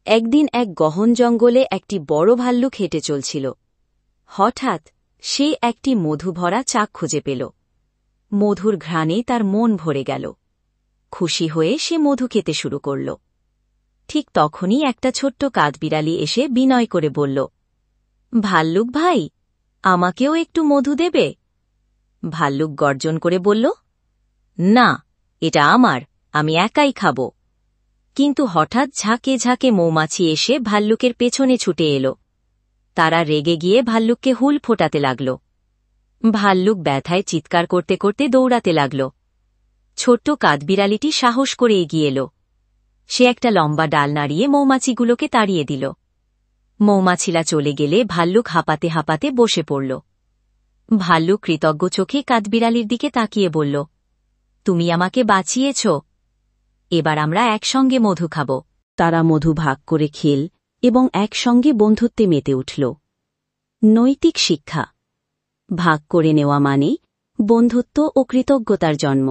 একদিন এক গহন জঙ্গলে একটি বড় ভাল্লুক হেঁটে চলছিল। হঠাৎ সে একটি মধু ভরা চাক খুঁজে পেল। মধুর ঘ্রাণে তার মন ভরে গেল। খুশি হয়ে সে মধু খেতে শুরু করল। ঠিক তখনই একটা ছোট্ট কাঠবিড়ালি এসে বিনয় করে বলল, ভাল্লুক ভাই, আমাকেও একটু মধু দেবে? ভাল্লুক গর্জন করে বলল, না, এটা আমার, আমি একাই খাব। কিন্তু হঠাৎ ঝাঁকে ঝাঁকে মৌমাছি এসে ভাল্লুকের পেছনে ছুটে এল। তারা রেগে গিয়ে ভাল্লুককে হুল ফোটাতে লাগল। ভাল্লুক ব্যথায় চিৎকার করতে করতে দৌড়াতে লাগল। ছোট্ট কাঠবিড়ালিটি সাহস করে এগিয়ে এল। সে একটা লম্বা ডাল নাড়িয়ে মৌমাছিগুলোকে তাড়িয়ে দিল। মৌমাছিরা চলে গেলে ভাল্লুক হাঁপাতে হাঁপাতে বসে পড়ল। ভাল্লুক কৃতজ্ঞ চোখে কাঠবিড়ালির দিকে তাকিয়ে বলল, তুমি আমাকে বাঁচিয়েছ। এবার আমরা একসঙ্গে মধু খাব। তারা মধু ভাগ করে খেল এবং একসঙ্গে বন্ধুত্বে মেতে উঠল। নৈতিক শিক্ষা: ভাগ করে নেওয়া মানে বন্ধুত্ব ও কৃতজ্ঞতার জন্ম।